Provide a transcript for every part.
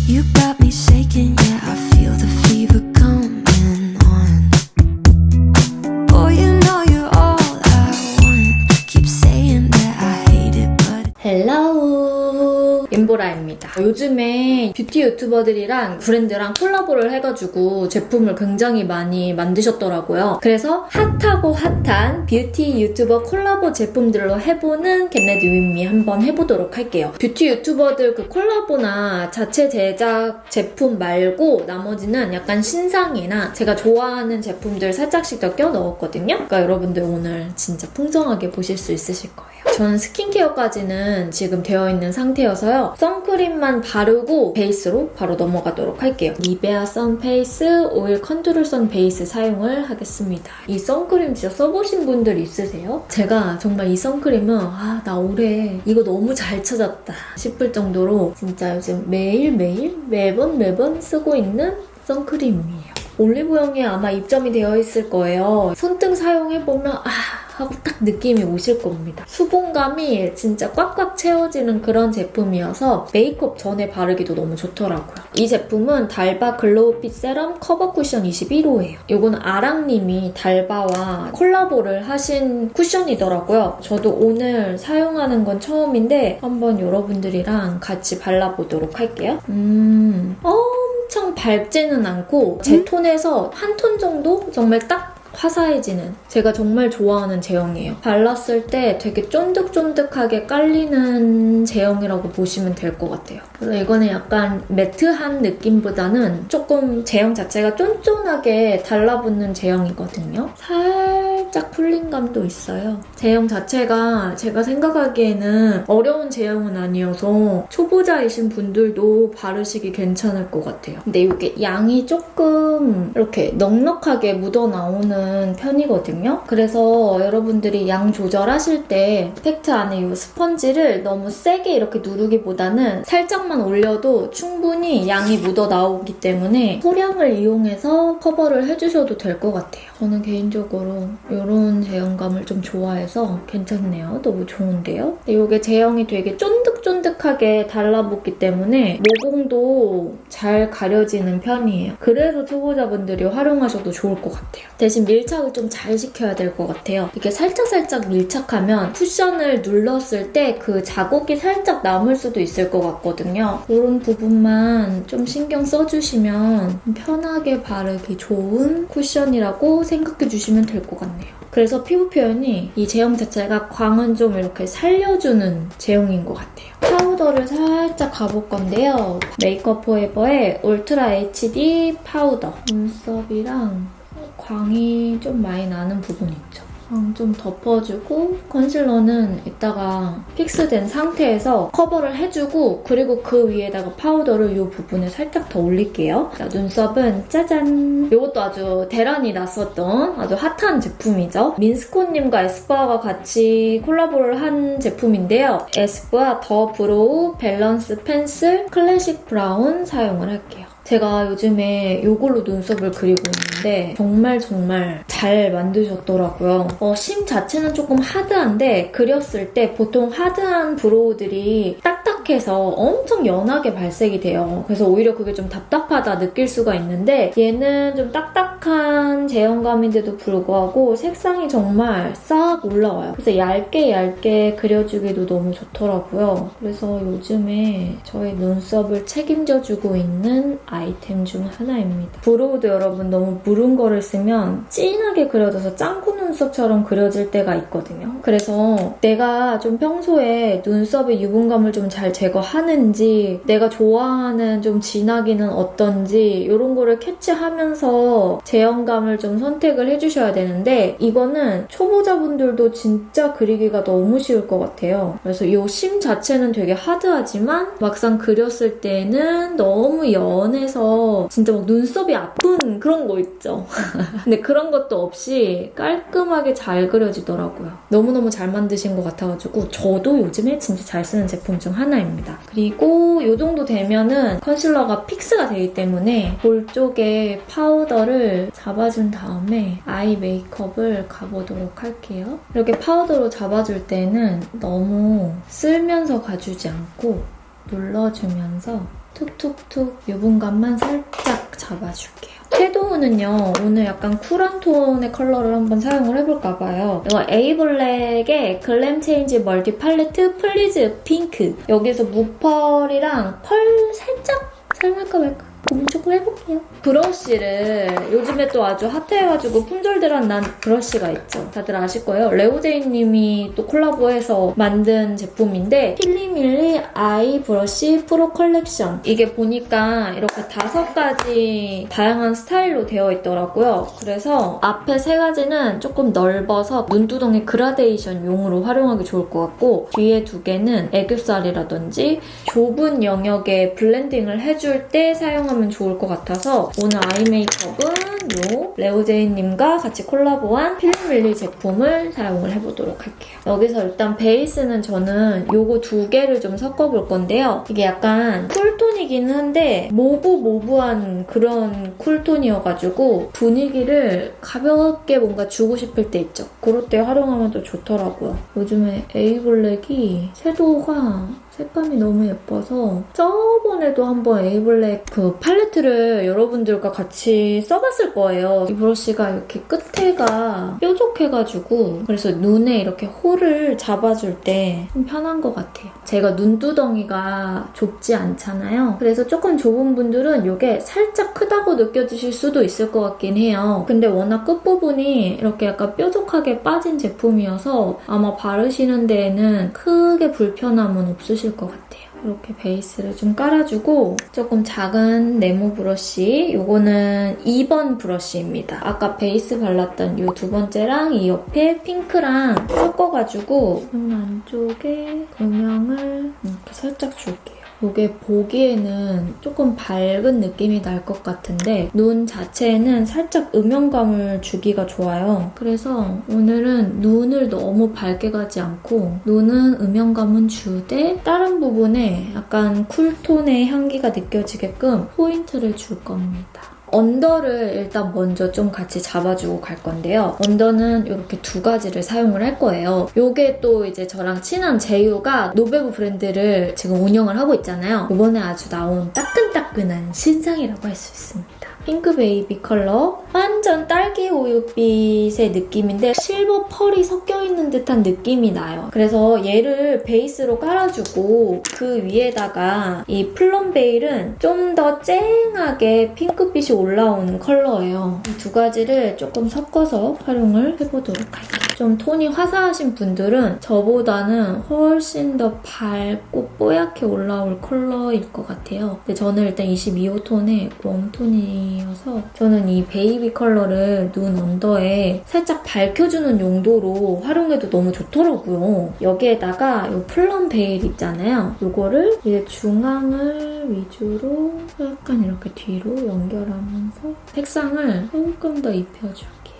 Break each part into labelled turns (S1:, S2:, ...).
S1: You got me shaking, yeah, I feel the fever coming on. Oh, you know you're all I want. Keep saying that I hate it, but
S2: 헬로우 임보라입니다. 요즘에 뷰티 유튜버들이랑 브랜드랑 콜라보를 해가지고 제품을 굉장히 많이 만드셨더라고요. 그래서 핫하고 핫한 뷰티 유튜버 콜라보 제품들로 해보는 겟레디 윗미 한번 해보도록 할게요. 뷰티 유튜버들 그 콜라보나 자체 제작 제품 말고 나머지는 약간 신상이나 제가 좋아하는 제품들 살짝씩 더 껴 넣었거든요. 그러니까 여러분들 오늘 진짜 풍성하게 보실 수 있으실 거예요. 저는 스킨케어까지는 지금 되어 있는 상태여서요. 선크림만 바르고 베이스로 바로 넘어가도록 할게요. 니베아 선페이스 오일 컨투러 선 베이스 사용을 하겠습니다. 이 선크림 진짜 써보신 분들 있으세요? 제가 정말 이 선크림은 나 올해 이거 너무 잘 찾았다 싶을 정도로 진짜 요즘 매일매일 매번 쓰고 있는 선크림이에요. 올리브영에 아마 입점이 되어 있을 거예요. 손등 사용해보면 하고 딱 느낌이 오실 겁니다. 수분감이 진짜 꽉꽉 채워지는 그런 제품이어서 메이크업 전에 바르기도 너무 좋더라고요. 이 제품은 달바 글로우핏 세럼 커버 쿠션 21호예요. 이건 아랑님이 달바와 콜라보를 하신 쿠션이더라고요. 저도 오늘 사용하는 건 처음인데 한번 여러분들이랑 같이 발라보도록 할게요. 엄청 밝지는 않고 제 톤에서 한 톤 정도? 정말 딱 화사해지는 제가 정말 좋아하는 제형이에요. 발랐을 때 되게 쫀득쫀득하게 깔리는 제형이라고 보시면 될 것 같아요. 그래서 이거는 약간 매트한 느낌보다는 조금 제형 자체가 쫀쫀하게 달라붙는 제형이거든요. 살짝 풀린감도 있어요. 제형 자체가 제가 생각하기에는 어려운 제형은 아니어서 초보자이신 분들도 바르시기 괜찮을 것 같아요. 근데 이게 양이 조금 이렇게 넉넉하게 묻어나오는 편이거든요. 그래서 여러분들이 양 조절하실 때 팩트 안에 이 스펀지를 너무 세게 이렇게 누르기보다는 살짝만 올려도 충분히 양이 묻어 나오기 때문에 소량을 이용해서 커버를 해주셔도 될 것 같아요. 저는 개인적으로 이런 제형감을 좀 좋아해서 괜찮네요. 너무 좋은데요? 이게 제형이 되게 쫀득쫀득하게 달라붙기 때문에 모공도 잘 가려지는 편이에요. 그래서 초보자분들이 활용하셔도 좋을 것 같아요. 대신 밀착을 좀 잘 시켜야 될 것 같아요. 이렇게 살짝 밀착하면 쿠션을 눌렀을 때 그 자국이 살짝 남을 수도 있을 것 같거든요. 이런 부분만 좀 신경 써주시면 편하게 바르기 좋은 쿠션이라고 생각해 주시면 될 것 같네요. 그래서 피부 표현이 이 제형 자체가 광은 좀 이렇게 살려주는 제형인 것 같아요. 파우더를 살짝 가볼 건데요. 메이크업 포에버의 울트라 HD 파우더. 눈썹이랑 광이 좀 많이 나는 부분 있죠. 광 좀 덮어주고 컨실러는 이따가 픽스된 상태에서 커버를 해주고 그리고 그 위에다가 파우더를 이 부분에 살짝 더 올릴게요. 자, 눈썹은 짜잔! 이것도 아주 대란이 났었던 아주 핫한 제품이죠. 민스코님과 에스쁘아가 같이 콜라보를 한 제품인데요. 에스쁘아 더 브로우 밸런스 펜슬 클래식 브라운 사용을 할게요. 제가 요즘에 이걸로 눈썹을 그리고 있는데 정말 잘 만드셨더라고요. 심 자체는 조금 하드한데 그렸을 때 보통 하드한 브로우들이 딱딱해서 엄청 연하게 발색이 돼요. 그래서 오히려 그게 좀 답답하다 느낄 수가 있는데 얘는 좀 딱딱한 제형감인데도 불구하고 색상이 정말 싹 올라와요. 그래서 얇게 그려주기도 너무 좋더라고요. 그래서 요즘에 저의 눈썹을 책임져주고 있는 아이템 중 하나입니다. 브로우도 여러분 너무 무른 거를 쓰면 진하게 그려져서 짱구 눈썹처럼 그려질 때가 있거든요. 그래서 내가 좀 평소에 눈썹의 유분감을 좀 잘 제거하는지 내가 좋아하는 좀 진하기는 어떤지 이런 거를 캐치하면서 제형감을 좀 선택을 해주셔야 되는데 이거는 초보자분들도 진짜 그리기가 너무 쉬울 것 같아요. 그래서 이 심 자체는 되게 하드하지만 막상 그렸을 때는 너무 연해서 진짜 막 눈썹이 아픈 그런 거 있죠. 근데 그런 것도 없이 깔끔하게 잘 그려지더라고요. 너무너무 잘 만드신 것 같아가지고 저도 요즘에 진짜 잘 쓰는 제품 중 하나입니다. 컬러입니다. 그리고 이 정도 되면은 컨실러가 픽스가 되기 때문에 볼 쪽에 파우더를 잡아준 다음에 아이 메이크업을 가보도록 할게요. 이렇게 파우더로 잡아줄 때는 너무 쓸면서 가주지 않고 눌러주면서 툭툭툭 유분감만 살짝 잡아줄게요. 섀도우는요, 오늘 약간 쿨한 톤의 컬러를 한번 사용을 해볼까봐요. 이거 에이블랙의 글램 체인지 멀티 팔레트 플리즈 핑크. 여기서 무펄이랑 펄 살짝 사용할까 말까 고민 조금 해볼게요. 브러쉬를 요즘에 또 아주 핫해가지고 품절대란 난 브러쉬가 있죠. 다들 아실 거예요. 레오제이님이 또 콜라보해서 만든 제품인데 필리밀리 아이 브러쉬 프로 컬렉션. 이게 보니까 이렇게 5가지 다양한 스타일로 되어 있더라고요. 그래서 앞에 3가지는 조금 넓어서 눈두덩이 그라데이션 용으로 활용하기 좋을 것 같고 뒤에 2개는 애교살이라든지 좁은 영역에 블렌딩을 해줄 때 사용하면 좋을 것 같아서 오늘 아이 메이크업은 요 레오제이님과 같이 콜라보한 필리밀리 제품을 사용을 해보도록 할게요. 여기서 일단 베이스는 저는 요거 2개를 좀 섞어볼 건데요. 이게 약간 쿨톤이긴 한데 모브한 그런 쿨톤이어가지고 분위기를 가볍게 뭔가 주고 싶을 때 있죠. 그럴 때 활용하면 또 좋더라고요. 요즘에 에이블랙이 섀도우가 색감이 너무 예뻐서 저번에도 한번 에이블랙 그 팔레트를 여러분들과 같이 써봤을 거예요. 이 브러쉬가 이렇게 끝에가 뾰족해가지고 그래서 눈에 이렇게 홀을 잡아줄 때 좀 편한 것 같아요. 제가 눈두덩이가 좁지 않잖아요. 그래서 조금 좁은 분들은 이게 살짝 크다고 느껴지실 수도 있을 것 같긴 해요. 근데 워낙 끝부분이 이렇게 약간 뾰족하게 빠진 제품이어서 아마 바르시는 데에는 크게 불편함은 없으실 것 같아요. 이렇게 베이스를 좀 깔아주고 조금 작은 네모 브러쉬, 요거는 2번 브러쉬입니다. 아까 베이스 발랐던 요 2번째랑 이 옆에 핑크랑 섞어가지고 눈 안쪽에 음영을 이렇게 살짝 줄게요. 이게 보기에는 조금 밝은 느낌이 날 것 같은데 눈 자체에는 살짝 음영감을 주기가 좋아요. 그래서 오늘은 눈을 너무 밝게 가지 않고 눈은 음영감은 주되 다른 부분에 약간 쿨톤의 향기가 느껴지게끔 포인트를 줄 겁니다. 언더를 일단 먼저 좀 같이 잡아주고 갈 건데요. 언더는 이렇게 2가지를 사용을 할 거예요. 요게 또 이제 저랑 친한 제이유가 노베브 브랜드를 지금 운영을 하고 있잖아요. 이번에 아주 나온 따끈따끈한 신상이라고 할 수 있습니다. 핑크 베이비 컬러, 완전 딸기 우유빛의 느낌인데 실버 펄이 섞여있는 듯한 느낌이 나요. 그래서 얘를 베이스로 깔아주고 그 위에다가 이 플럼 베일은 좀 더 쨍하게 핑크빛이 올라오는 컬러예요. 이 2가지를 조금 섞어서 활용을 해보도록 할게요. 좀 톤이 화사하신 분들은 저보다는 훨씬 더 밝고 뽀얗게 올라올 컬러일 것 같아요. 근데 저는 일단 22호 톤의 웜톤이어서 저는 이 베이비 컬러를 눈 언더에 살짝 밝혀주는 용도로 활용해도 너무 좋더라고요. 여기에다가 이 플럼 베일 있잖아요. 이거를 이제 중앙을 위주로 약간 이렇게 뒤로 연결하면서 색상을 조금 더 입혀줄게요.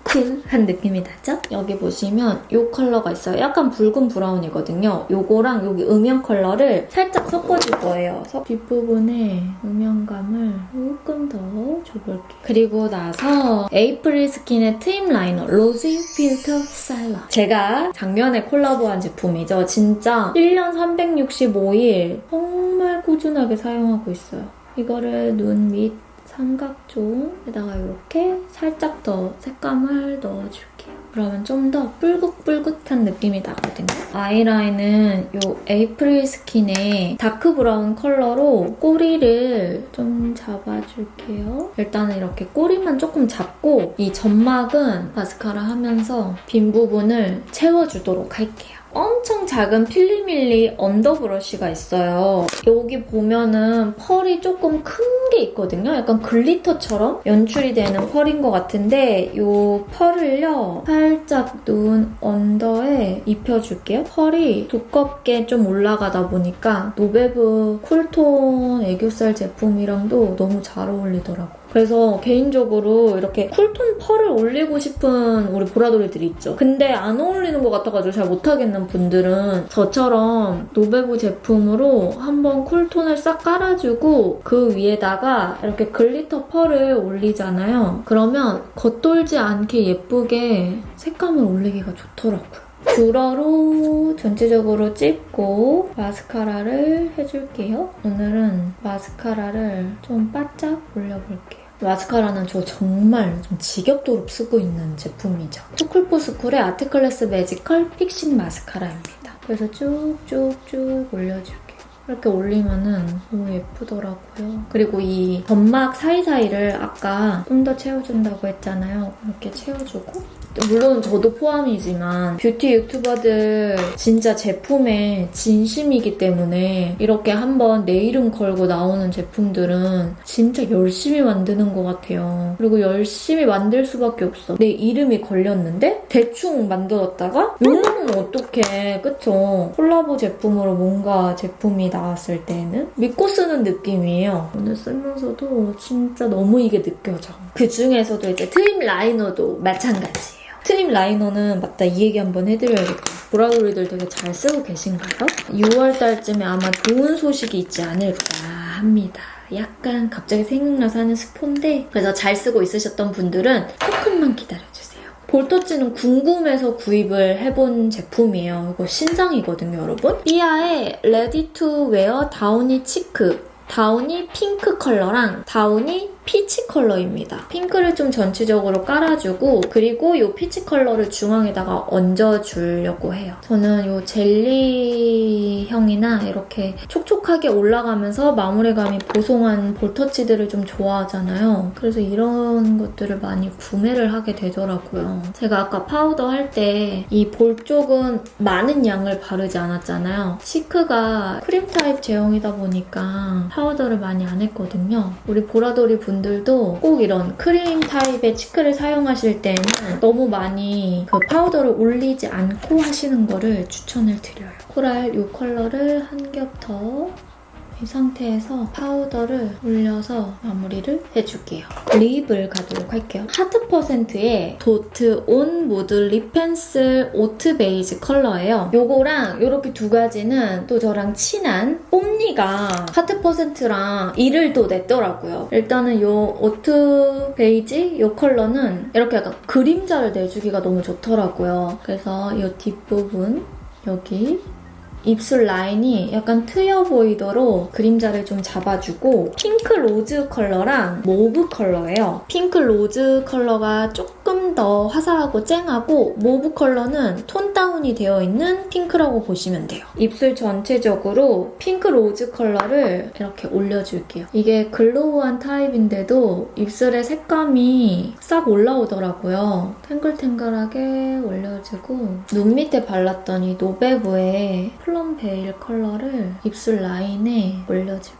S2: 쿨한 느낌이 나죠? 여기 보시면 이 컬러가 있어요. 약간 붉은 브라운이거든요. 요거랑 여기 음영 컬러를 살짝 섞어줄 거예요. 뒷부분에 음영감을 조금 더 줘볼게요. 그리고 나서 에이프릴 스킨의 트임 라이너 로즈 필터 스타일러. 제가 작년에 콜라보한 제품이죠. 진짜 1년 365일 정말 꾸준하게 사용하고 있어요. 이거를 눈 밑 삼각존에다가 이렇게 살짝 더 색감을 넣어줄게요. 그러면 좀 더 뿔긋뿔긋한 느낌이 나거든요. 아이라인은 이 에이프릴 스킨의 다크 브라운 컬러로 꼬리를 좀 잡아줄게요. 일단은 이렇게 꼬리만 조금 잡고 이 점막은 마스카라 하면서 빈 부분을 채워주도록 할게요. 엄청 작은 필리밀리 언더 브러쉬가 있어요. 여기 보면은 펄이 조금 큰 게 있거든요. 약간 글리터처럼 연출이 되는 펄인 것 같은데 이 펄을요 살짝 눈 언더에 입혀줄게요. 펄이 두껍게 좀 올라가다 보니까 노베브 쿨톤 애교살 제품이랑도 너무 잘 어울리더라고요. 그래서 개인적으로 이렇게 쿨톤 펄을 올리고 싶은 우리 보라돌이들이 있죠. 근데 안 어울리는 것 같아가지고 잘 못하겠는 분들은 저처럼 노베브 제품으로 한번 쿨톤을 싹 깔아주고 그 위에다가 이렇게 글리터 펄을 올리잖아요. 그러면 겉돌지 않게 예쁘게 색감을 올리기가 좋더라고요. 뷰러로 전체적으로 찝고 마스카라를 해줄게요. 오늘은 마스카라를 좀 바짝 올려볼게요. 마스카라는 저 정말 좀 지겹도록 쓰고 있는 제품이죠. 스쿨포스쿨의 아트클래스 매지컬 픽싱 마스카라입니다. 그래서 쭉쭉쭉 올려줄게요. 이렇게 올리면은 너무 예쁘더라고요. 그리고 이 점막 사이사이를 아까 좀 더 채워준다고 했잖아요. 이렇게 채워주고 물론 저도 포함이지만 뷰티 유튜버들 진짜 제품에 진심이기 때문에 이렇게 한번 내 이름 걸고 나오는 제품들은 진짜 열심히 만드는 것 같아요. 그리고 열심히 만들 수밖에 없어. 내 이름이 걸렸는데 대충 만들었다가 욕먹으면 어떡해. 그쵸? 콜라보 제품으로 뭔가 제품이 나왔을 때는 믿고 쓰는 느낌이에요. 오늘 쓰면서도 진짜 너무 이게 느껴져. 그 중에서도 이제 트임 라이너도 마찬가지예요. 트임 라이너는 맞다, 이 얘기 한번 해드려야겠다. 보라돌이들 되게 잘 쓰고 계신가요? 6월달쯤에 아마 좋은 소식이 있지 않을까 합니다. 약간 갑자기 생각나서 하는 스포인데 그래서 잘 쓰고 있으셨던 분들은 조금만 기다려주세요. 볼터치는 궁금해서 구입을 해본 제품이에요. 이거 신상이거든요, 여러분. 삐아의 레디 투 웨어 다우니 치크, 다우니 핑크 컬러랑 다우니 피치 컬러입니다. 핑크를 좀 전체적으로 깔아주고 그리고 이 피치 컬러를 중앙에다가 얹어주려고 해요. 저는 이 젤리형이나 이렇게 촉촉하게 올라가면서 마무리감이 보송한 볼터치들을 좀 좋아하잖아요. 그래서 이런 것들을 많이 구매를 하게 되더라고요. 제가 아까 파우더 할 때 이 볼 쪽은 많은 양을 바르지 않았잖아요. 시크가 크림 타입 제형이다 보니까 파우더를 많이 안 했거든요. 우리 보라돌이 분들도 꼭 이런 크림 타입의 치크를 사용하실 때는 너무 많이 그 파우더를 올리지 않고 하시는 거를 추천을 드려요. 코랄 이 컬러를 한 겹 더 이 상태에서 파우더를 올려서 마무리를 해줄게요. 립을 가도록 할게요. 하트 퍼센트의 도트 온 무드 립 펜슬 오트 베이지 컬러예요. 요거랑 요렇게 두 가지는 또 저랑 친한 뽐니가 하트 퍼센트랑 이를 또 냈더라고요. 일단은 요 오트 베이지 요 컬러는 이렇게 약간 그림자를 내주기가 너무 좋더라고요. 그래서 이 뒷부분 여기 입술 라인이 약간 트여 보이도록 그림자를 좀 잡아주고 핑크 로즈 컬러랑 모브 컬러예요. 핑크 로즈 컬러가 조금 더 화사하고 쨍하고 모브 컬러는 톤 다운이 되어 있는 핑크라고 보시면 돼요. 입술 전체적으로 핑크 로즈 컬러를 이렇게 올려줄게요. 이게 글로우한 타입인데도 입술의 색감이 싹 올라오더라고요. 탱글탱글하게 올려주고 눈 밑에 발랐던 이 노베브의 플럼 베일 컬러를 입술 라인에 올려줄게요.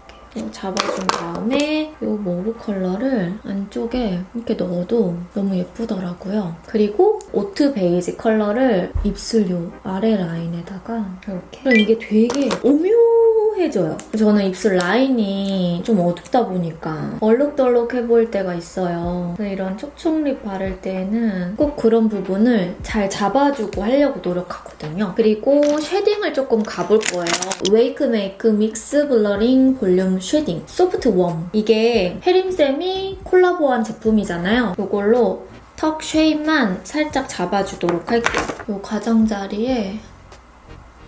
S2: 잡아준 다음에 이 모브 컬러를 안쪽에 이렇게 넣어도 너무 예쁘더라고요. 그리고 오트 베이지 컬러를 입술 요 아래 라인에다가 이렇게. 그럼 이게 되게 오묘해져요. 저는 입술 라인이 좀 어둡다 보니까 얼룩덜룩해 보일 때가 있어요. 그래서 이런 촉촉립 바를 때는 꼭 그런 부분을 잘 잡아주고 하려고 노력하거든요. 그리고 쉐딩을 조금 가볼 거예요. 웨이크 메이크 믹스 블러링 볼륨 쉐딩 소프트 웜. 이게 혜림쌤이 콜라보한 제품이잖아요. 이걸로 턱 쉐입만 살짝 잡아주도록 할게요. 이 가장자리에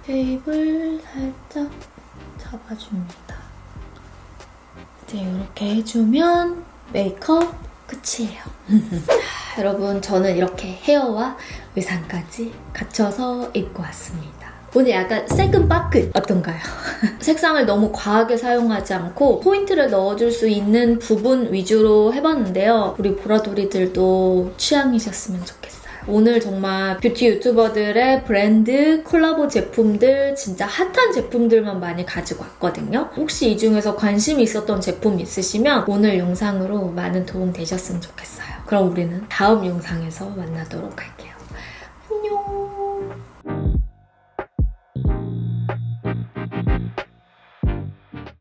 S2: 쉐입을 살짝 잡아줍니다. 이제 이렇게 해주면 메이크업 끝이에요. 여러분, 저는 이렇게 헤어와 의상까지 갖춰서 입고 왔습니다. 오늘 약간 새끈빠끈 어떤가요? 색상을 너무 과하게 사용하지 않고 포인트를 넣어줄 수 있는 부분 위주로 해봤는데요. 우리 보라돌이들도 취향이셨으면 좋겠어요. 오늘 정말 뷰티 유튜버들의 브랜드 콜라보 제품들 진짜 핫한 제품들만 많이 가지고 왔거든요. 혹시 이 중에서 관심이 있었던 제품 있으시면 오늘 영상으로 많은 도움 되셨으면 좋겠어요. 그럼 우리는 다음 영상에서 만나도록 할게요.